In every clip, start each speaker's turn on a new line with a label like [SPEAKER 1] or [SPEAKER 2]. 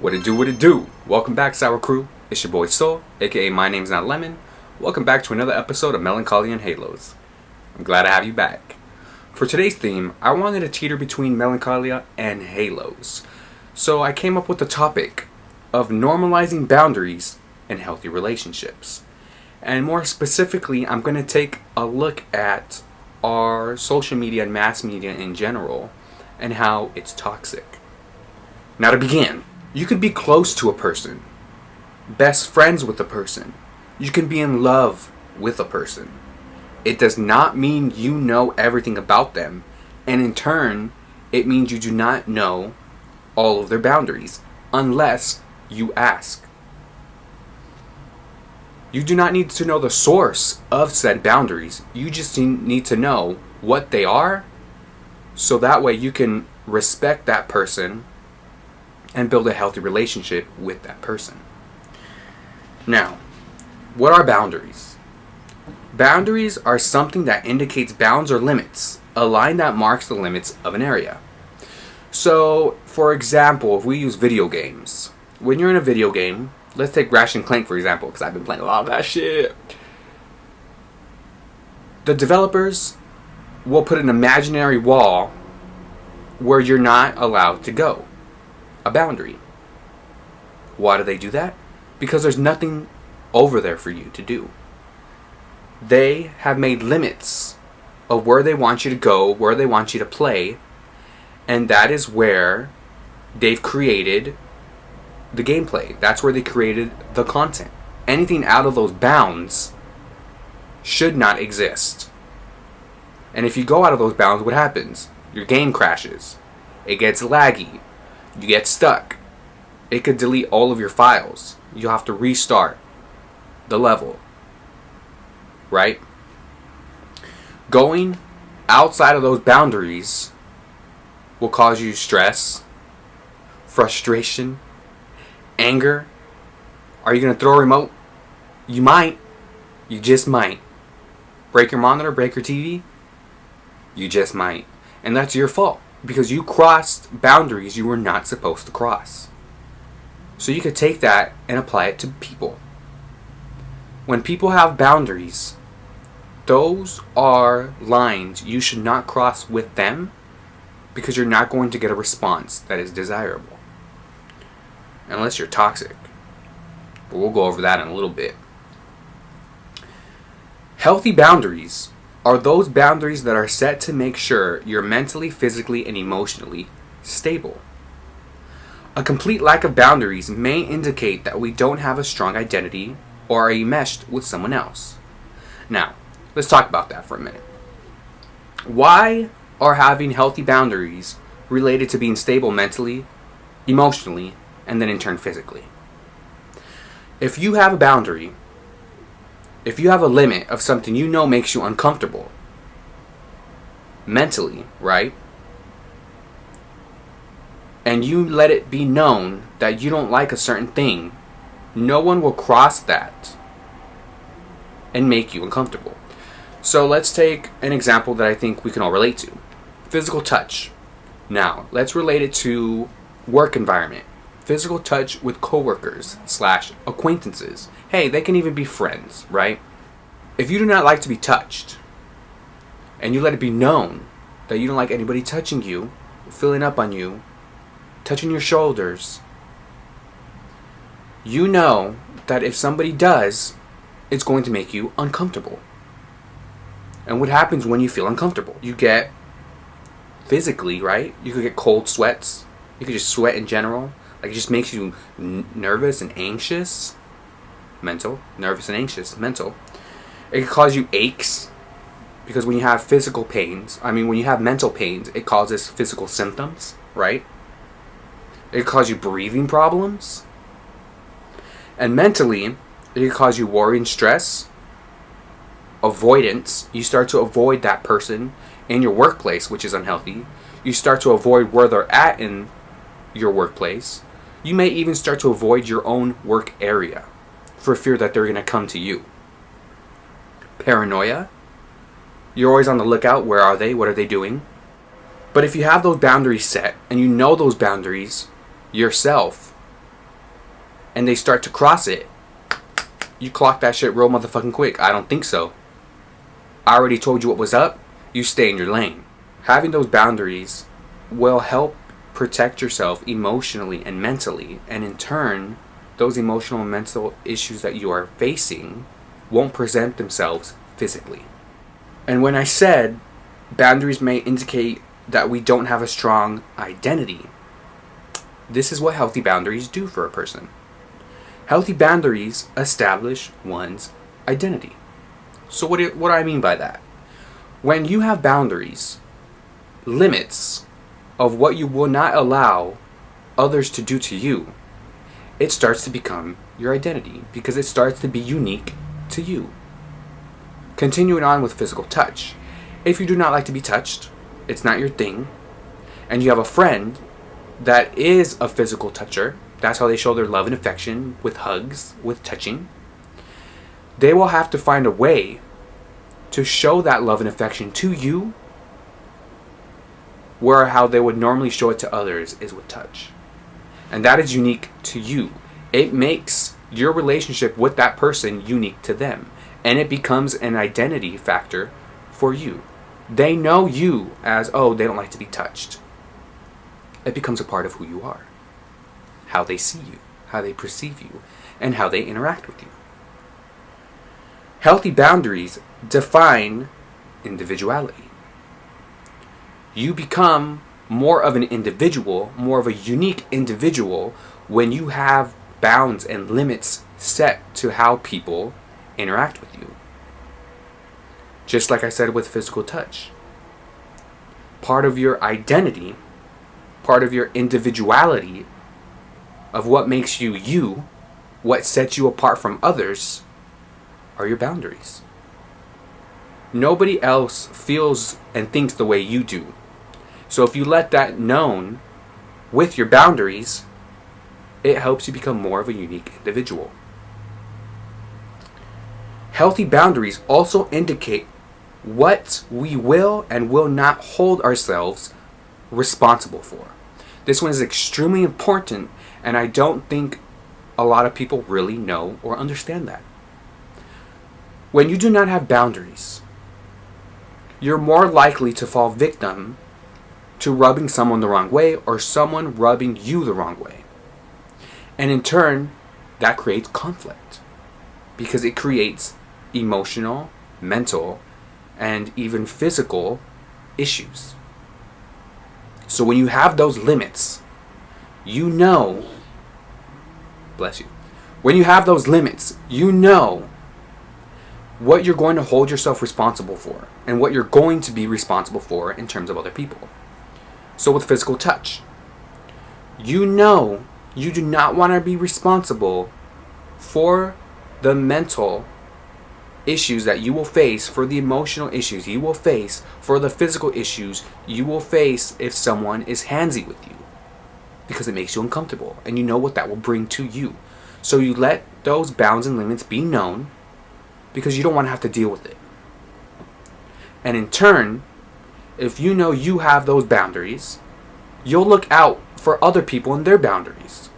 [SPEAKER 1] What it do, what it do? Welcome back, Sour Crew. It's your boy Soul, aka My Name's Not Lemon. Welcome back to another episode of Melancholia and Halos. I'm glad to have you back. For today's theme, I wanted to teeter between Melancholia and Halos. So I came up with the topic of normalizing boundaries in healthy relationships. And more specifically, I'm going to take a look at our social media and mass media in general and how it's toxic. Now to begin, you could be close to a person, best friends with a person. You can be in love with a person. It does not mean you know everything about them, and in turn, it means you do not know all of their boundaries, unless you ask. You do not need to know the source of said boundaries. You just need to know what they are, so that way you can respect that person and build a healthy relationship with that person. Now, what are boundaries? Boundaries are something that indicates bounds or limits, a line that marks the limits of an area. So, for example, if we use video games, when you're in a video game, let's take Ratchet and Clank for example, because I've been playing a lot of that shit. The developers will put an imaginary wall where you're not allowed to go. A boundary. Why do they do that? Because there's nothing over there for you to do. They have made limits of where they want you to go, where they want you to play, and that is where they've created the gameplay. That's where they created the content. Anything out of those bounds should not exist. And if you go out of those bounds, what happens? Your game crashes. It gets laggy. You get stuck. It could delete all of your files. You'll have to restart the level. Right? Going outside of those boundaries will cause you stress, frustration, anger. Are you going to throw a remote? You might. You just might. Break your monitor, break your TV? You just might. And that's your fault, because you crossed boundaries you were not supposed to cross. So you could take that and apply it to people. When people have boundaries, those are lines you should not cross with them, because you're not going to get a response that is desirable. Unless you're toxic. But we'll go over that in a little bit. Healthy boundaries are those boundaries that are set to make sure you're mentally, physically, and emotionally stable. A complete lack of boundaries may indicate that we don't have a strong identity or are enmeshed with someone else. Now, let's talk about that for a minute. Why are having healthy boundaries related to being stable mentally, emotionally, and then in turn physically? If you have a boundary, if you have a limit of something you know makes you uncomfortable mentally, right? And you let it be known that you don't like a certain thing, no one will cross that and make you uncomfortable. So let's take an example that I think we can all relate to. Physical touch. Now, let's relate it to work environment. Physical touch with coworkers / acquaintances. Hey, they can even be friends, right? If you do not like to be touched, and you let it be known that you don't like anybody touching you, filling up on you, touching your shoulders, you know that if somebody does, it's going to make you uncomfortable. And what happens when you feel uncomfortable? You get physically, right? You could get cold sweats. You could just sweat in general. Like, it just makes you nervous and anxious. Mental. Nervous and anxious. Mental. It can cause you aches. Because when you have physical pains, when you have mental pains, it causes physical symptoms, right? It can cause you breathing problems. And mentally, it can cause you worry and stress. Avoidance. You start to avoid that person in your workplace, which is unhealthy. You start to avoid where they're at in your workplace. You may even start to avoid your own work area for fear that they're going to come to you. Paranoia. You're always on the lookout. Where are they? What are they doing? But if you have those boundaries set and you know those boundaries yourself, and they start to cross it, you clock that shit real motherfucking quick. I don't think so. I already told you what was up. You stay in your lane. Having those boundaries will help protect yourself emotionally and mentally, and in turn, those emotional and mental issues that you are facing won't present themselves physically. And when I said boundaries may indicate that we don't have a strong identity, this is what healthy boundaries do for a person. Healthy boundaries establish one's identity. So what do I mean by that? When you have boundaries, limits of what you will not allow others to do to you, it starts to become your identity because it starts to be unique to you. Continuing on with physical touch. If you do not like to be touched, it's not your thing, and you have a friend that is a physical toucher, that's how they show their love and affection, with hugs, with touching, they will have to find a way to show that love and affection to you, where how they would normally show it to others is with touch. And that is unique to you. It makes your relationship with that person unique to them. And it becomes an identity factor for you. They know you as, oh, they don't like to be touched. It becomes a part of who you are. How they see you, how they perceive you, and how they interact with you. Healthy boundaries define individuality. You become more of an individual, more of a unique individual when you have bounds and limits set to how people interact with you. Just like I said with physical touch. Part of your identity, part of your individuality, of what makes you you, what sets you apart from others, are your boundaries. Nobody else feels and thinks the way you do. So if you let that known with your boundaries, it helps you become more of a unique individual. Healthy boundaries also indicate what we will and will not hold ourselves responsible for. This one is extremely important, and I don't think a lot of people really know or understand that. When you do not have boundaries, you're more likely to fall victim to rubbing someone the wrong way or someone rubbing you the wrong way. And in turn, that creates conflict because it creates emotional, mental, and even physical issues. So when you have those limits, you know, bless you, when you have those limits, you know what you're going to hold yourself responsible for and what you're going to be responsible for in terms of other people. So with physical touch, you know you do not want to be responsible for the mental issues that you will face, for the emotional issues you will face, for the physical issues you will face if someone is handsy with you, because it makes you uncomfortable and you know what that will bring to you. So you let those bounds and limits be known because you don't want to have to deal with it. And in turn, if you know you have those boundaries, you'll look out for other people and their boundaries,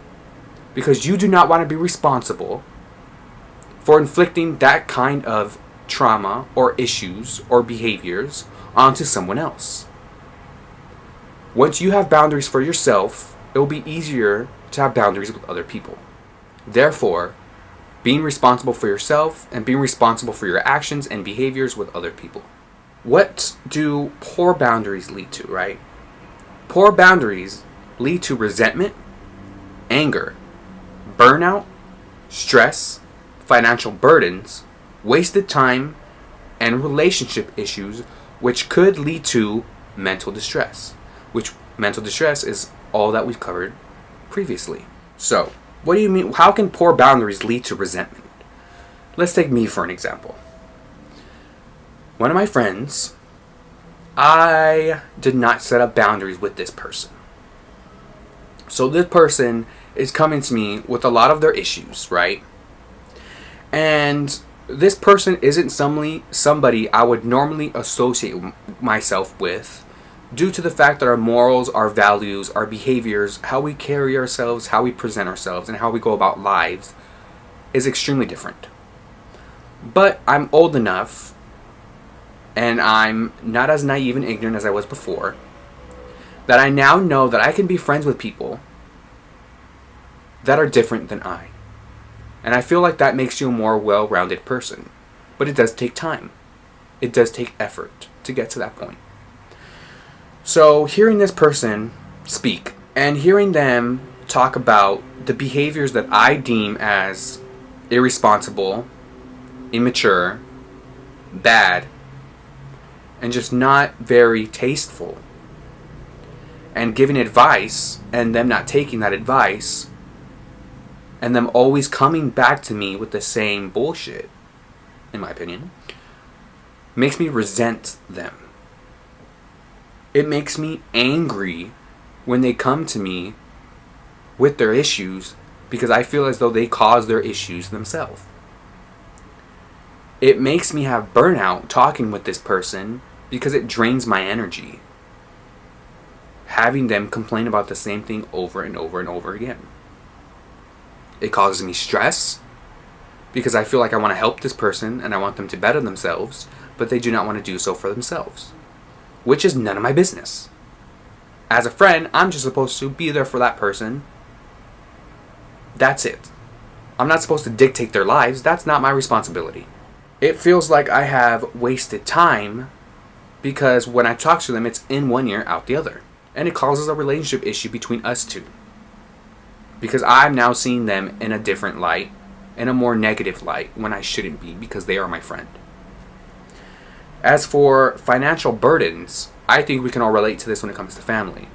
[SPEAKER 1] because you do not want to be responsible for inflicting that kind of trauma or issues or behaviors onto someone else. Once you have boundaries for yourself, it will be easier to have boundaries with other people. Therefore, being responsible for yourself and being responsible for your actions and behaviors with other people. What do poor boundaries lead to, right? Poor boundaries lead to resentment, anger, burnout, stress, financial burdens, wasted time, and relationship issues, which could lead to mental distress. Which mental distress is all that we've covered previously. So, what do you mean? How can poor boundaries lead to resentment? Let's take me for an example. One of my friends, I did not set up boundaries with this person. So this person is coming to me with a lot of their issues, right? And this person isn't somebody I would normally associate myself with due to the fact that our morals, our values, our behaviors, how we carry ourselves, how we present ourselves, and how we go about lives is extremely different. But I'm old enough, and I'm not as naive and ignorant as I was before, that I now know that I can be friends with people that are different than I. And I feel like that makes you a more well-rounded person. But it does take time. It does take effort to get to that point. So hearing this person speak and hearing them talk about the behaviors that I deem as irresponsible, immature, bad, and just not very tasteful, and giving advice and them not taking that advice, and them always coming back to me with the same bullshit, in my opinion, makes me resent them. It makes me angry when they come to me with their issues, because I feel as though they caused their issues themselves. It makes me have burnout talking with this person because it drains my energy, having them complain about the same thing over and over and over again. It causes me stress because I feel like I want to help this person and I want them to better themselves, but they do not want to do so for themselves, which is none of my business. As a friend, I'm just supposed to be there for that person. That's it. I'm not supposed to dictate their lives. That's not my responsibility. It feels like I have wasted time because when I talk to them, it's in one ear, out the other. And it causes a relationship issue between us two. Because I'm now seeing them in a different light, in a more negative light, when I shouldn't be, because they are my friend. As for financial burdens, I think we can all relate to this when it comes to family.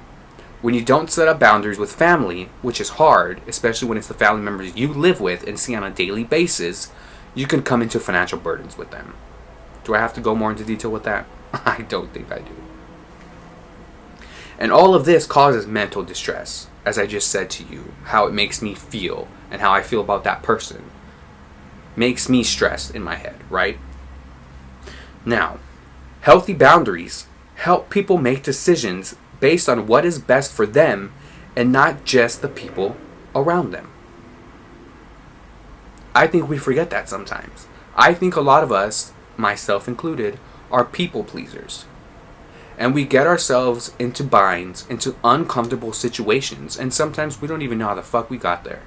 [SPEAKER 1] When you don't set up boundaries with family, which is hard, especially when it's the family members you live with and see on a daily basis, you can come into financial burdens with them. Do I have to go more into detail with that? I don't think I do. And all of this causes mental distress, as I just said to you, how it makes me feel and how I feel about that person. Makes me stressed in my head, right? Now, healthy boundaries help people make decisions based on what is best for them and not just the people around them. I think we forget that sometimes. I think a lot of us, myself included, are people pleasers. And we get ourselves into binds, into uncomfortable situations, and sometimes we don't even know how the fuck we got there.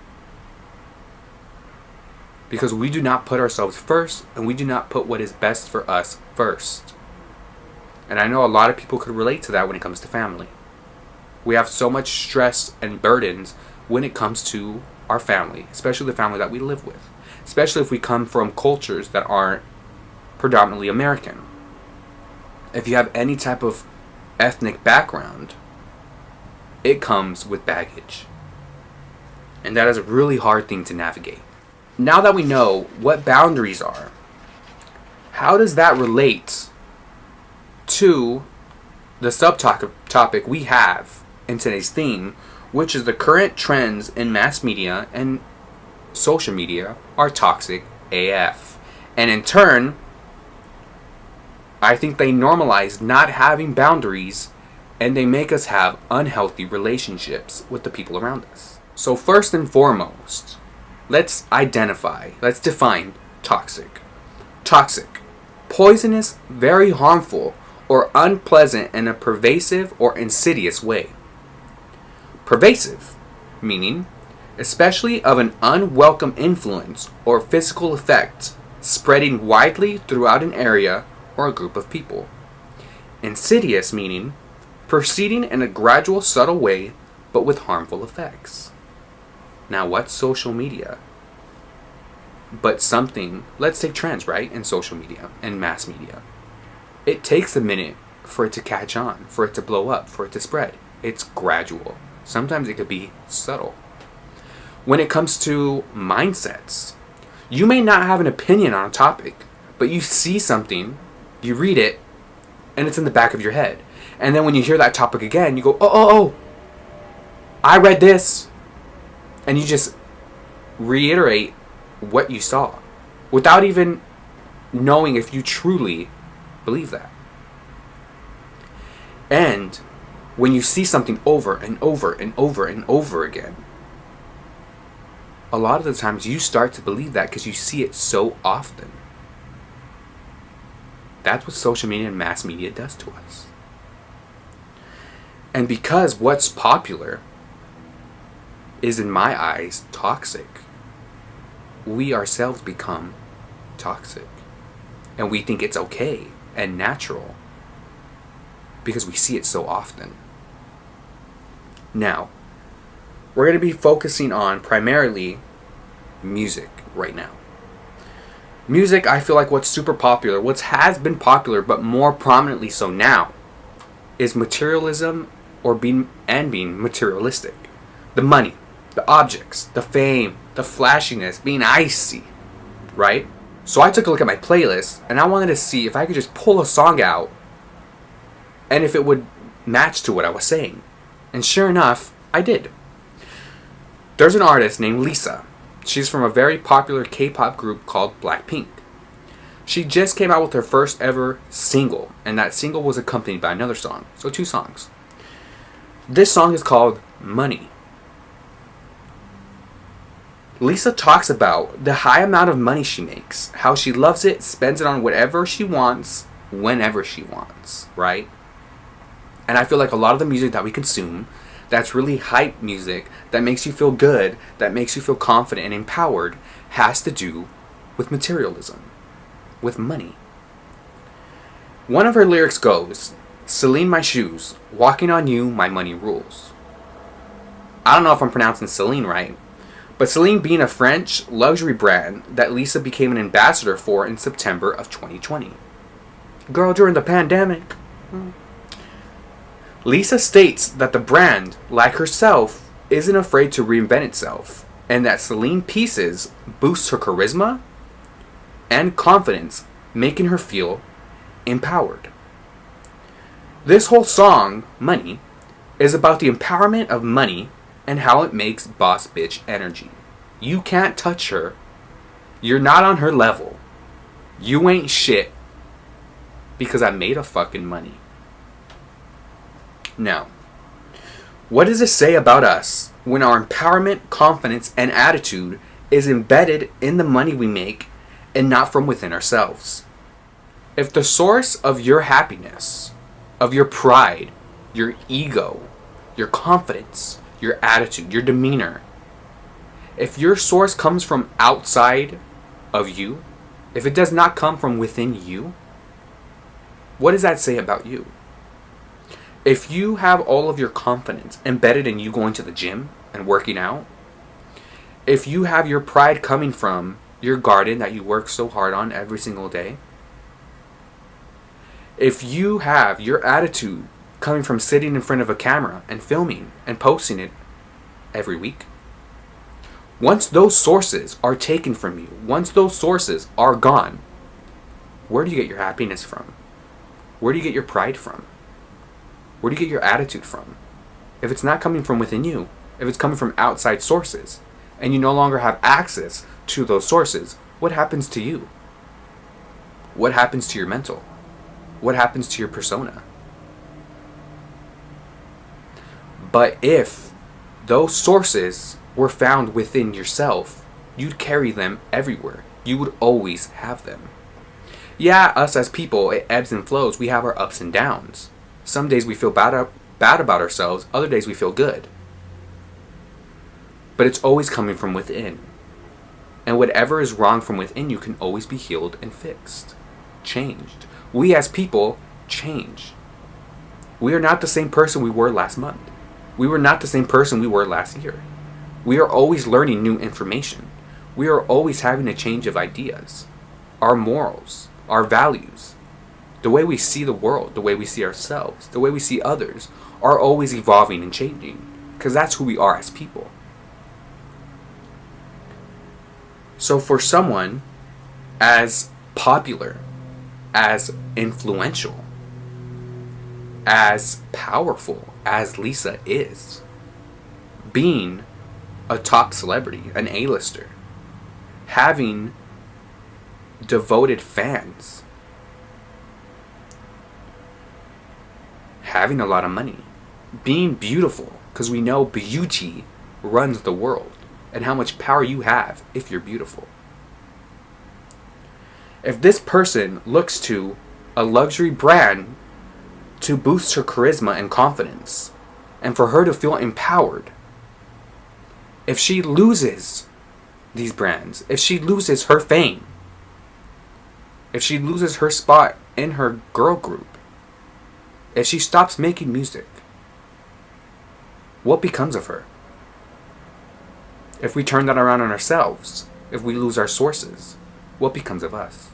[SPEAKER 1] Because we do not put ourselves first, and we do not put what is best for us first. And I know a lot of people could relate to that when it comes to family. We have so much stress and burdens when it comes to our family, especially the family that we live with. Especially if we come from cultures that aren't predominantly American. If you have any type of ethnic background, it comes with baggage. And that is a really hard thing to navigate. Now that we know what boundaries are, how does that relate to the subtopic we have in today's theme, which is the current trends in mass media and social media are toxic AF. And in turn, I think they normalize not having boundaries, and they make us have unhealthy relationships with the people around us. So first and foremost, let's define toxic. Toxic, poisonous, very harmful, or unpleasant in a pervasive or insidious way. Pervasive, meaning especially of an unwelcome influence or physical effect spreading widely throughout an area or a group of people. Insidious, meaning proceeding in a gradual, subtle way, but with harmful effects. Now, what's social media? But something, let's take trends, right, in social media and mass media. It takes a minute for it to catch on, for it to blow up, for it to spread. It's gradual. Sometimes it could be subtle. When it comes to mindsets, you may not have an opinion on a topic, but you see something, you read it, and it's in the back of your head. And then when you hear that topic again, you go, oh, I read this. And you just reiterate what you saw without even knowing if you truly believe that. And when you see something over and over and over and over again, a lot of the times you start to believe that because you see it so often. That's what social media and mass media does to us. And because what's popular is, in my eyes, toxic, we ourselves become toxic. And we think it's okay and natural because we see it so often. Now, we're going to be focusing on primarily music right now. Music, I feel like what's super popular, what has been popular but more prominently so now, is materialism or being materialistic. The money, the objects, the fame, the flashiness, being icy, right? So I took a look at my playlist and I wanted to see if I could just pull a song out and if it would match to what I was saying. And sure enough, I did. There's an artist named Lisa. She's from a very popular K-pop group called Blackpink. She just came out with her first ever single, and that single was accompanied by another song. So 2 songs. This song is called Money. Lisa talks about the high amount of money she makes, how she loves it, spends it on whatever she wants, whenever she wants, right? And I feel like a lot of the music that we consume, that's really hype music, that makes you feel good, that makes you feel confident and empowered, has to do with materialism, with money. One of her lyrics goes, "Celine my shoes, walking on you, my money rules." I don't know if I'm pronouncing Celine right, but Celine being a French luxury brand that Lisa became an ambassador for in September of 2020. Girl, during the pandemic. Lisa states that the brand, like herself, isn't afraid to reinvent itself, and that Celine pieces boost her charisma and confidence, making her feel empowered. This whole song, Money, is about the empowerment of money and how it makes boss bitch energy. You can't touch her. You're not on her level. You ain't shit because I made a fucking money. Now, what does it say about us when our empowerment, confidence, and attitude is embedded in the money we make and not from within ourselves? If the source of your happiness, of your pride, your ego, your confidence, your attitude, your demeanor, if your source comes from outside of you, if it does not come from within you, what does that say about you? If you have all of your confidence embedded in you going to the gym and working out, if you have your pride coming from your garden that you work so hard on every single day, if you have your attitude coming from sitting in front of a camera and filming and posting it every week, once those sources are taken from you, once those sources are gone, where do you get your happiness from? Where do you get your pride from? Where do you get your attitude from? If it's not coming from within you, if it's coming from outside sources, and you no longer have access to those sources, what happens to you? What happens to your mental? What happens to your persona? But if those sources were found within yourself, you'd carry them everywhere. You would always have them. Yeah, us as people, it ebbs and flows. We have our ups and downs. Some days we feel bad about ourselves, other days we feel good. But it's always coming from within. And whatever is wrong from within you can always be healed and fixed, changed. We as people change. We are not the same person we were last month. We were not the same person we were last year. We are always learning new information. We are always having a change of ideas. Our morals, our values, the way we see the world, the way we see ourselves, the way we see others are always evolving and changing because that's who we are as people. So for someone as popular, as influential, as powerful as Lisa is, being a top celebrity, an A-lister, having devoted fans, having a lot of money, being beautiful, because we know beauty runs the world, and how much power you have if you're beautiful. If this person looks to a luxury brand to boost her charisma and confidence, and for her to feel empowered, if she loses these brands, if she loses her fame, if she loses her spot in her girl group, if she stops making music, what becomes of her? If we turn that around on ourselves, if we lose our sources, what becomes of us?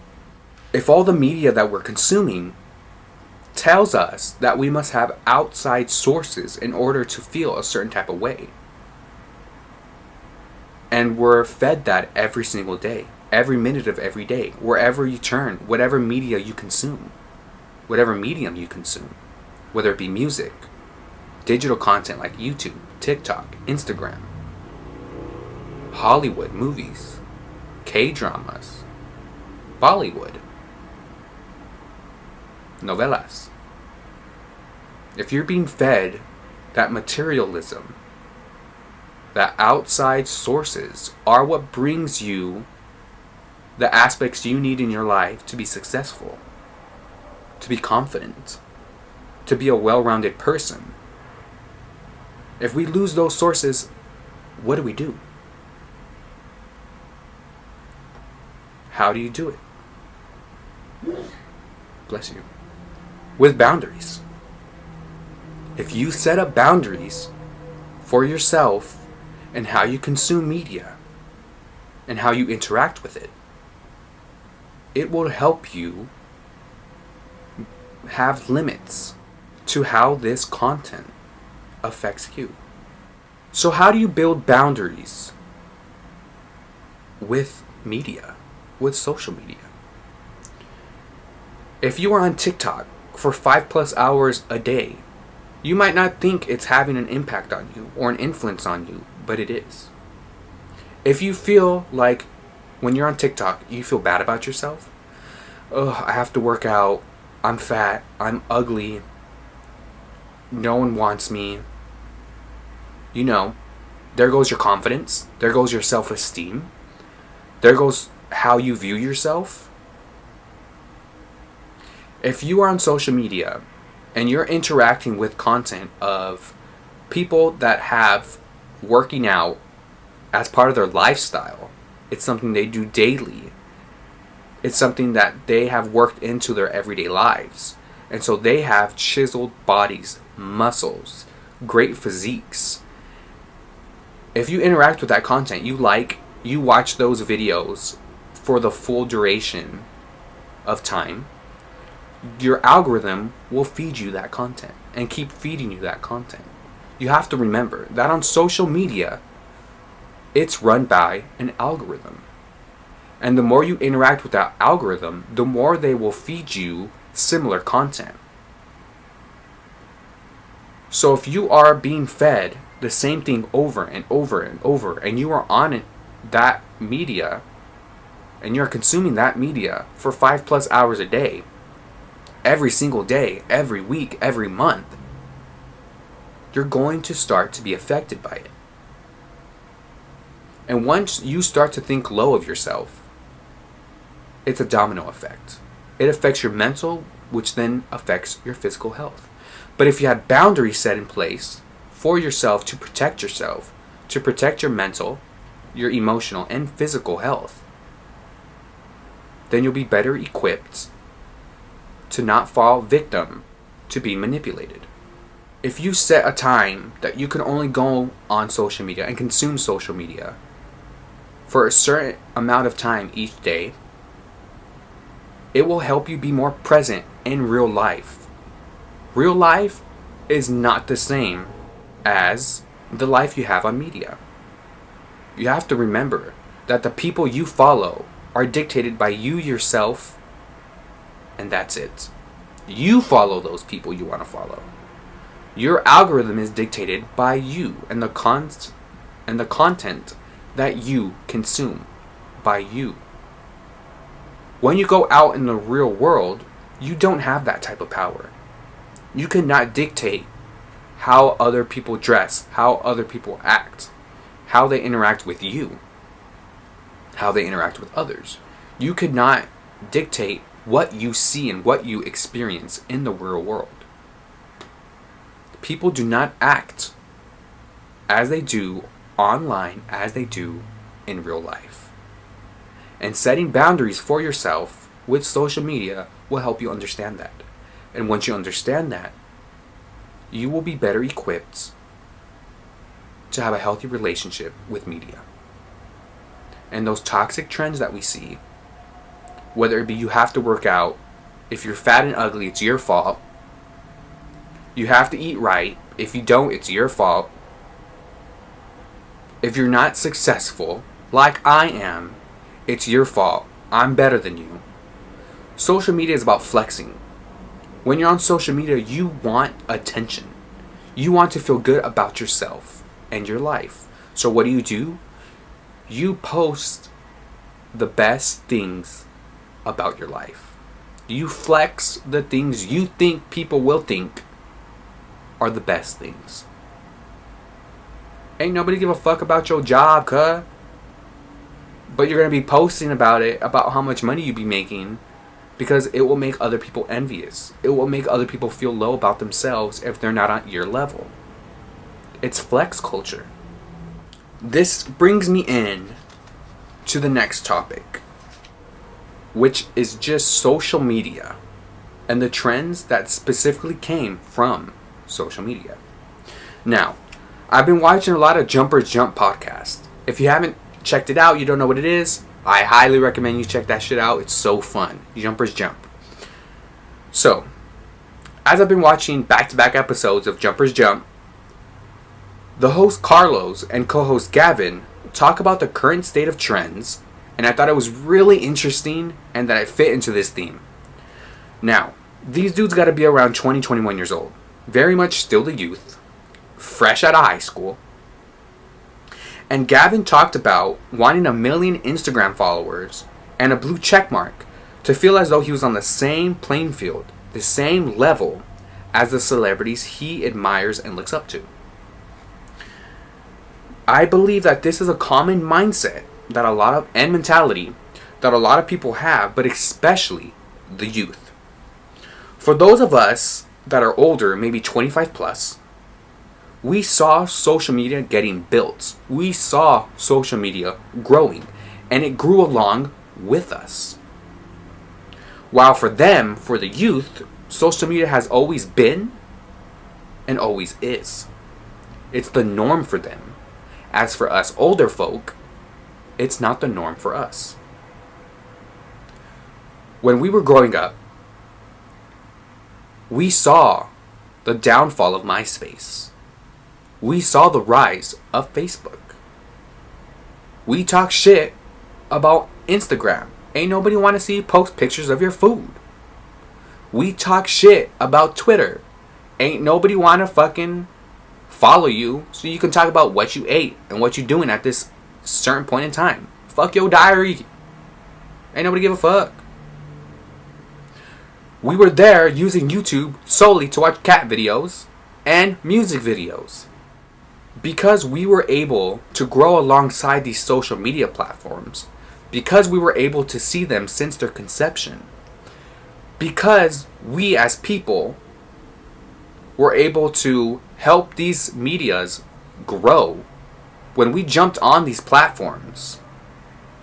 [SPEAKER 1] If all the media that we're consuming tells us that we must have outside sources in order to feel a certain type of way, and we're fed that every single day, every minute of every day, wherever you turn, whatever media you consume, whatever medium you consume, whether it be music, digital content like YouTube, TikTok, Instagram, Hollywood movies, K-dramas, Bollywood, novelas. If you're being fed that materialism, that outside sources are what brings you the aspects you need in your life to be successful, to be confident, to be a well-rounded person. If we lose those sources, what do? How do you do it? Bless you. With boundaries. If you set up boundaries for yourself and how you consume media and how you interact with it, it will help you have limits to how this content affects you. So how do you build boundaries with media, with social media? If you are on TikTok for 5+ hours a day, you might not think it's having an impact on you or an influence on you, but it is. If you feel like when you're on TikTok, you feel bad about yourself, oh, I have to work out, I'm fat, I'm ugly, no one wants me, you know, there goes your confidence, there goes your self-esteem, there goes how you view yourself. If you are on social media and you're interacting with content of people that have working out as part of their lifestyle, it's something they do daily, it's something that they have worked into their everyday lives, and so they have chiseled bodies, muscles, great physiques. If you interact with that content, you watch those videos for the full duration of time, your algorithm will feed you that content and keep feeding you that content. You have to remember that on social media, it's run by an algorithm. And the more you interact with that algorithm, the more they will feed you similar content. So if you are being fed the same thing over and over and over, and you are on that media, and you're consuming that media for 5+ hours a day, every single day, every week, every month, you're going to start to be affected by it. And once you start to think low of yourself, it's a domino effect. It affects your mental, which then affects your physical health. But if you had boundaries set in place for yourself, to protect your mental, your emotional, and physical health, then you'll be better equipped to not fall victim to being manipulated. If you set a time that you can only go on social media and consume social media for a certain amount of time each day, it will help you be more present in real life. Real life is not the same as the life you have on media. You have to remember that the people you follow are dictated by you yourself, and that's it. You follow those people you want to follow. Your algorithm is dictated by you and the content that you consume by you. When you go out in the real world, you don't have that type of power. You cannot dictate how other people dress, how other people act, how they interact with you, how they interact with others. You could not dictate what you see and what you experience in the real world. People do not act as they do online as they do in real life. And setting boundaries for yourself with social media will help you understand that. And once you understand that, you will be better equipped to have a healthy relationship with media. And those toxic trends that we see, whether it be you have to work out, if you're fat and ugly, it's your fault. You have to eat right. If you don't, it's your fault. If you're not successful, like I am, it's your fault. I'm better than you. Social media is about flexing. When you're on social media, you want attention. You want to feel good about yourself and your life. So what do? You post the best things about your life. You flex the things you think people will think are the best things. Ain't nobody give a fuck about your job, cuh. But you're going to be posting about it, about how much money you be making, because it will make other people envious. It will make other people feel low about themselves if they're not on your level. It's flex culture. This brings me in to the next topic, which is just social media and the trends that specifically came from social media. Now, I've been watching a lot of Jumpers Jump podcast. If you haven't checked it out, you don't know what it is, I highly recommend you check that shit out. It's so fun. Jumpers Jump. So, as I've been watching back-to-back episodes of Jumpers Jump, the host Carlos and co-host Gavin talk about the current state of trends, and I thought it was really interesting and that it fit into this theme. Now, these dudes got to be around 20, 21 years old. Very much still the youth, fresh out of high school. And Gavin talked about wanting 1 million Instagram followers and a blue check mark to feel as though he was on the same playing field, the same level as the celebrities he admires and looks up to. I believe that this is a common mindset and mentality that a lot of people have, but especially the youth. For those of us that are older, maybe 25 plus, we saw social media getting built. We saw social media growing, and it grew along with us. While for them, for the youth, social media has always been and always is. It's the norm for them. As for us older folk, it's not the norm for us. When we were growing up, we saw the downfall of MySpace. We saw the rise of Facebook. We talk shit about Instagram. Ain't nobody want to see you post pictures of your food. We talk shit about Twitter. Ain't nobody want to fucking follow you so you can talk about what you ate and what you're doing at this certain point in time. Fuck your diary. Ain't nobody give a fuck. We were there using YouTube solely to watch cat videos and music videos. Because we were able to grow alongside these social media platforms, because we were able to see them since their conception, because we as people were able to help these medias grow, when we jumped on these platforms,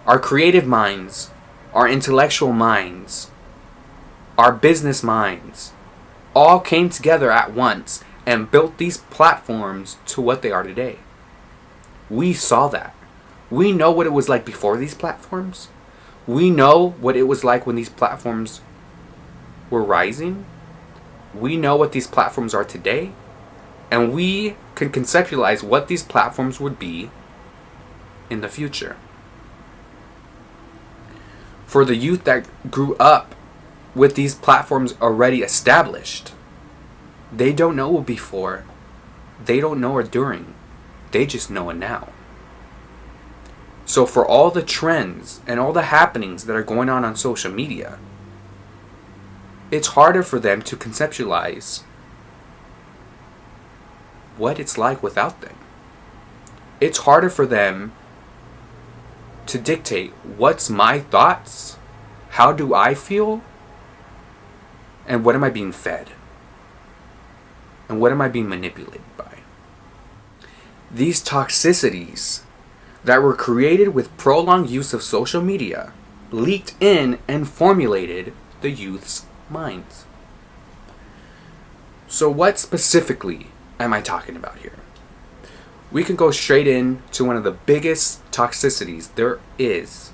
[SPEAKER 1] our creative minds, our intellectual minds, our business minds, all came together at once and built these platforms to what they are today. We saw that. We know what it was like before these platforms. We know what it was like when these platforms were rising. We know what these platforms are today. And we can conceptualize what these platforms would be in the future. For the youth that grew up with these platforms already established, they don't know it before. They don't know it during. They just know it now. So for all the trends and all the happenings that are going on social media, it's harder for them to conceptualize what it's like without them. It's harder for them to dictate what's my thoughts, how do I feel, and what am I being fed, and what am I being manipulated by. These toxicities that were created with prolonged use of social media leaked in and formulated the youth's minds. So what specifically am I talking about here? We can go straight in to one of the biggest toxicities there is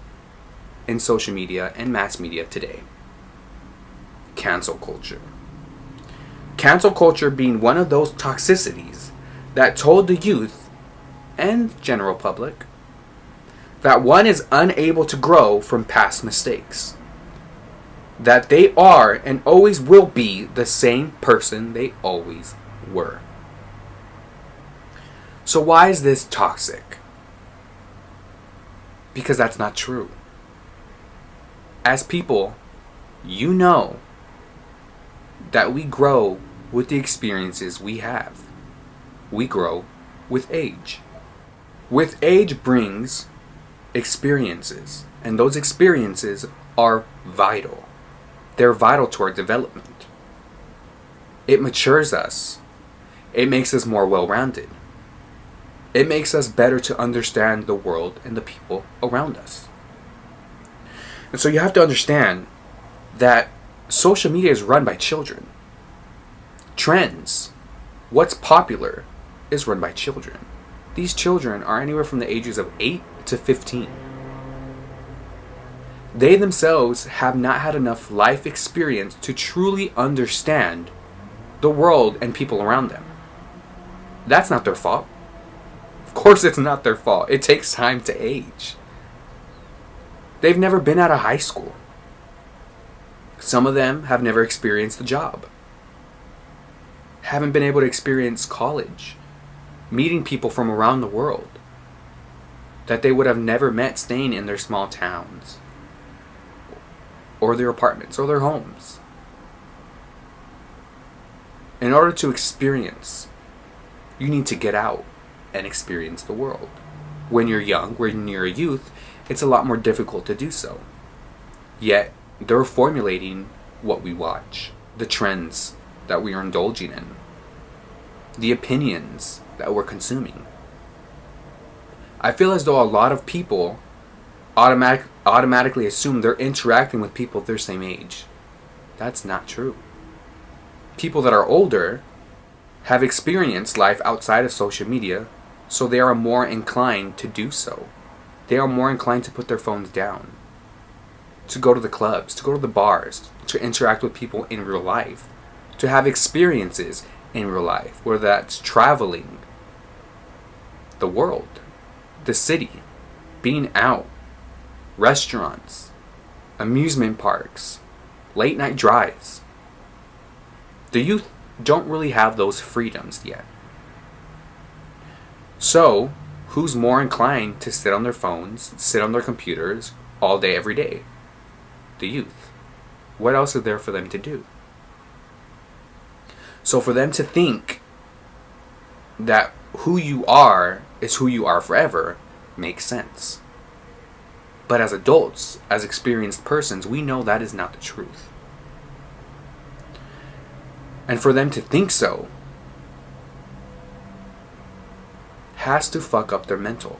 [SPEAKER 1] in social media and mass media today. Cancel culture. Cancel culture being one of those toxicities that told the youth and general public that one is unable to grow from past mistakes. That they are and always will be the same person they always were. So why is this toxic? Because that's not true. As people, you know that we grow with the experiences we have. We grow with age. With age brings experiences, and those experiences are vital. They're vital to our development. It matures us. It makes us more well-rounded. It makes us better to understand the world and the people around us. And so you have to understand that social media is run by children. Trends, what's popular, is run by children. These children are anywhere from the ages of 8 to 15. They themselves have not had enough life experience to truly understand the world and people around them. That's not their fault. Of course it's not their fault. It takes time to age. They've never been out of high school. Some of them have never experienced a job. Haven't been able to experience college. Meeting people from around the world that they would have never met staying in their small towns or their apartments or their homes. In order to experience, you need to get out and experience the world. When you're young, when you're a youth, it's a lot more difficult to do so. Yet, they're formulating what we watch, the trends that we are indulging in, the opinions that we're consuming. I feel as though a lot of people automatically assume they're interacting with people of their same age. That's not true. People that are older have experienced life outside of social media, so they are more inclined to do so. They are more inclined to put their phones down, to go to the clubs, to go to the bars, to interact with people in real life, to have experiences in real life, whether that's traveling the world, the city, being out, restaurants, amusement parks, late night drives. The youth don't really have those freedoms yet. So, who's more inclined to sit on their phones, sit on their computers all day, every day? The youth. What else is there for them to do? So for them to think that who you are is who you are forever makes sense. But as adults, as experienced persons, we know that is not the truth. And for them to think so has to fuck up their mental.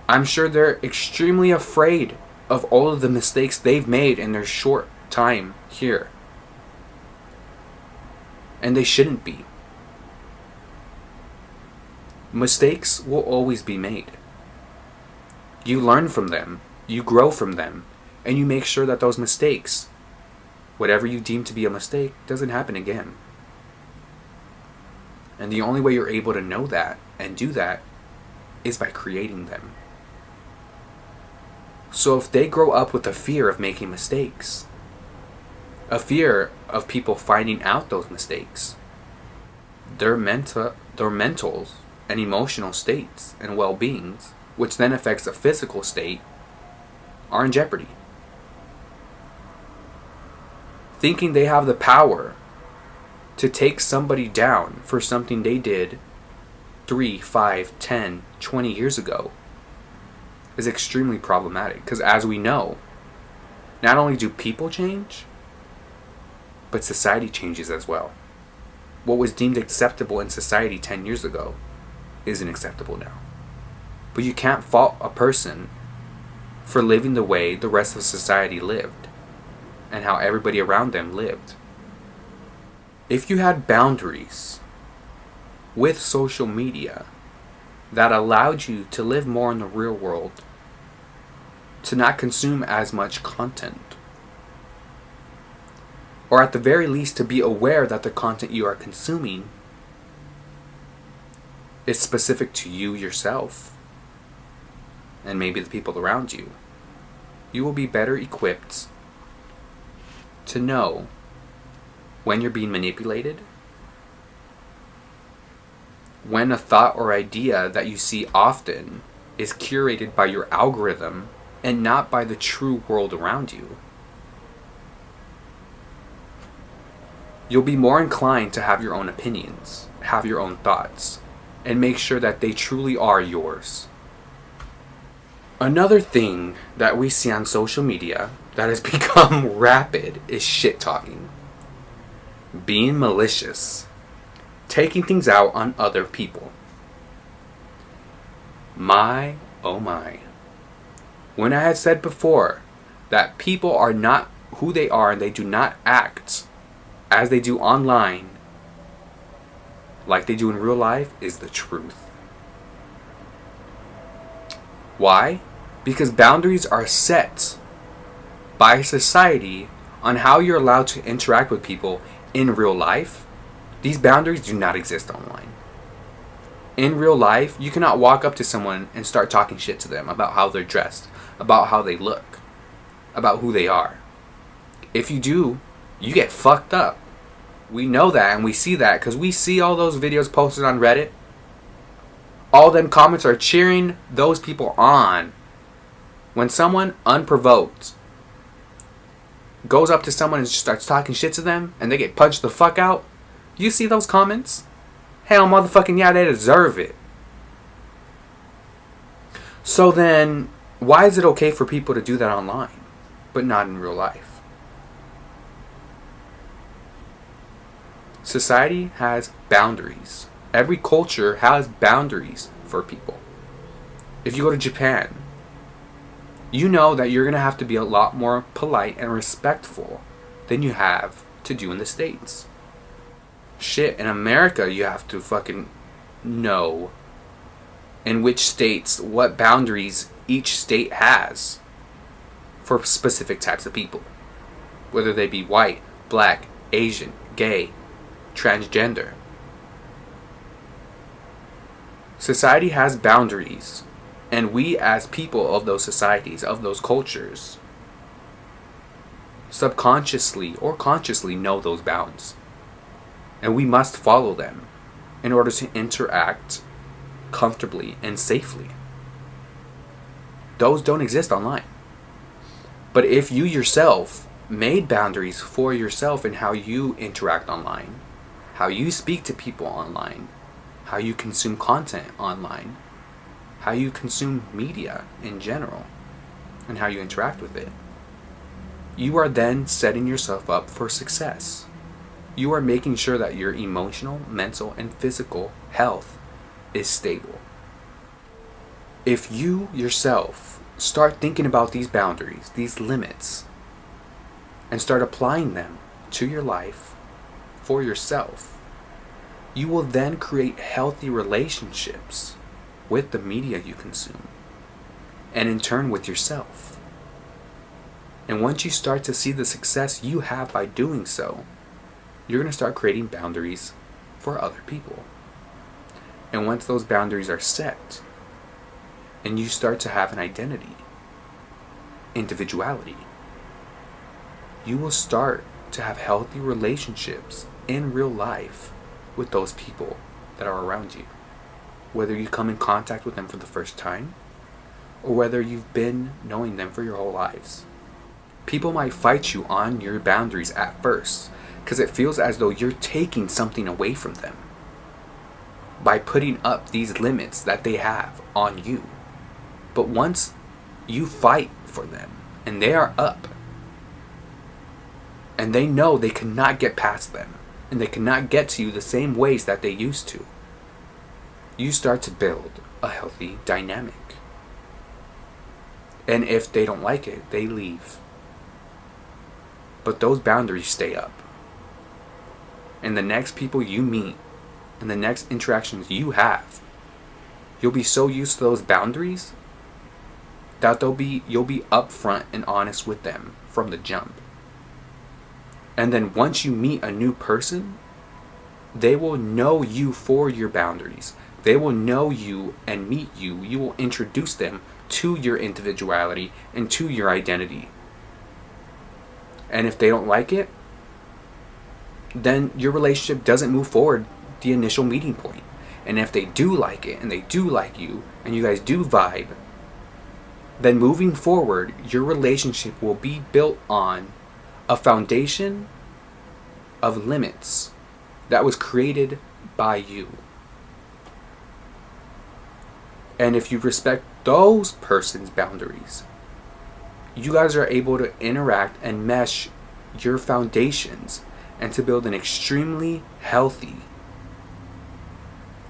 [SPEAKER 1] I'm sure they're extremely afraid of all of the mistakes they've made in their short time here. And they shouldn't be. Mistakes will always be made. You learn from them, you grow from them, and you make sure that those mistakes, whatever you deem to be a mistake, doesn't happen again. And the only way you're able to know that and do that is by creating them. So if they grow up with a fear of making mistakes, a fear of people finding out those mistakes, their mentals and emotional states and well-beings, which then affects a physical state, are in jeopardy. Thinking they have the power to take somebody down for something they did 3, 5, 10, 20 years ago is extremely problematic. Because as we know, not only do people change, but society changes as well. What was deemed acceptable in society 10 years ago isn't acceptable now. But you can't fault a person for living the way the rest of society lived and how everybody around them lived. If you had boundaries with social media that allowed you to live more in the real world, to not consume as much content, or at the very least to be aware that the content you are consuming is specific to you yourself and maybe the people around you, you will be better equipped to know when you're being manipulated, when a thought or idea that you see often is curated by your algorithm and not by the true world around you. You'll be more inclined to have your own opinions, have your own thoughts, and make sure that they truly are yours. Another thing that we see on social media that has become rapid is shit talking. Being malicious. Taking things out on other people. My, oh my. When I had said before that people are not who they are and they do not act as they do online like they do in real life is the truth. Why? Because boundaries are set by society on how you're allowed to interact with people in real life. These boundaries do not exist online. In real life, you cannot walk up to someone and start talking shit to them about how they're dressed, about how they look, about who they are. If you do, you get fucked up. We know that and we see that because we see all those videos posted on Reddit. All them comments are cheering those people on. When someone unprovoked goes up to someone and just starts talking shit to them and they get punched the fuck out, you see those comments? Hell motherfucking yeah, they deserve it. So then, why is it okay for people to do that online, but not in real life? Society has boundaries. Every culture has boundaries for people. If you go to Japan, you know that you're going to have to be a lot more polite and respectful than you have to do in the States. Shit, in America, you have to fucking know in which states, what boundaries each state has for specific types of people. Whether they be white, black, Asian, gay, transgender. Society has boundaries, and we as people of those societies, of those cultures, subconsciously or consciously know those bounds. And we must follow them in order to interact comfortably and safely. Those don't exist online. But if you yourself made boundaries for yourself in how you interact online, how you speak to people online, how you consume content online, how you consume media in general, and how you interact with it, you are then setting yourself up for success. You are making sure that your emotional, mental, and physical health is stable. If you yourself start thinking about these boundaries, these limits, and start applying them to your life for yourself, you will then create healthy relationships with the media you consume, and in turn with yourself. And once you start to see the success you have by doing so, you're going to start creating boundaries for other people. And once those boundaries are set, and you start to have an identity, individuality, you will start to have healthy relationships in real life with those people that are around you. Whether you come in contact with them for the first time, or whether you've been knowing them for your whole lives. People might fight you on your boundaries at first. because it feels as though you're taking something away from them by putting up these limits that they have on you. But once you fight for them and they are up and they know they cannot get past them and they cannot get to you the same ways that they used to, you start to build a healthy dynamic. And if they don't like it, they leave. But those boundaries stay up. And the next people you meet and the next interactions you have, you'll be so used to those boundaries that you'll be upfront and honest with them from the jump. And then once you meet a new person, they will know you for your boundaries. They will know you and meet you. You will introduce them to your individuality and to your identity. And if they don't like it, then your relationship doesn't move forward the initial meeting point. And if they do like it and they do like you and you guys do vibe, then moving forward, your relationship will be built on a foundation of limits that was created by you. And if you respect those person's boundaries, you guys are able to interact and mesh your foundations and to build an extremely healthy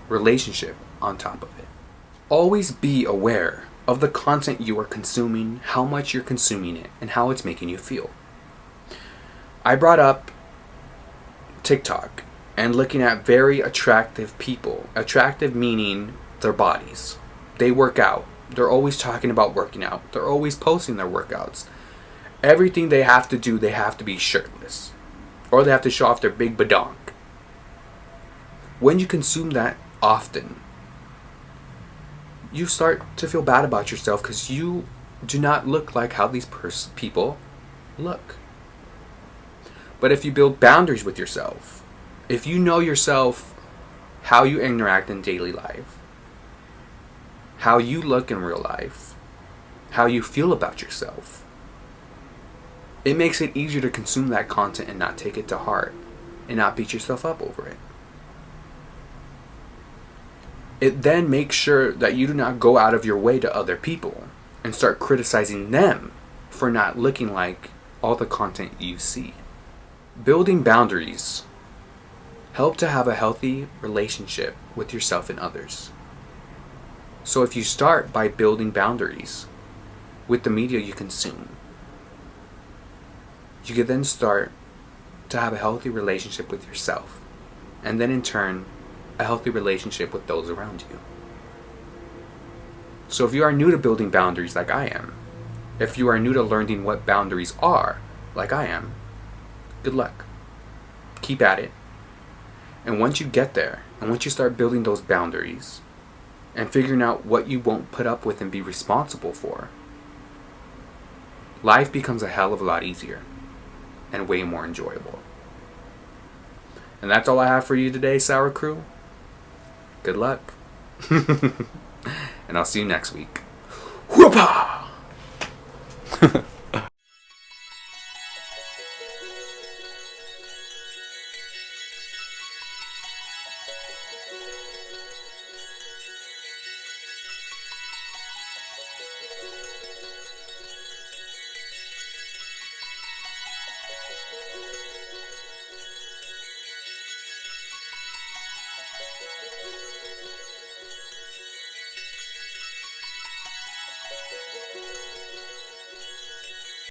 [SPEAKER 1] relationship on top of it. Always be aware of the content you are consuming, how much you're consuming it, and how it's making you feel. I brought up TikTok and looking at very attractive people. Attractive meaning their bodies. They work out. They're always talking about working out. They're always posting their workouts. Everything they have to do, they have to be shirtless. Or they have to show off their big badonk. When you consume that often, you start to feel bad about yourself because you do not look like how these people look. But if you build boundaries with yourself, if you know yourself, how you interact in daily life, how you look in real life, how you feel about yourself, it makes it easier to consume that content and not take it to heart and not beat yourself up over it. It then makes sure that you do not go out of your way to other people and start criticizing them for not looking like all the content you see. Building boundaries help to have a healthy relationship with yourself and others. So if you start by building boundaries with the media you consume, you can then start to have a healthy relationship with yourself, and then in turn, a healthy relationship with those around you. So if you are new to building boundaries like I am, if you are new to learning what boundaries are like I am, good luck. Keep at it. And once you get there, and once you start building those boundaries, and figuring out what you won't put up with and be responsible for, life becomes a hell of a lot easier and way more enjoyable. And that's all I have for you today, Sour Crew. Good luck. And I'll see you next week. Whoopah!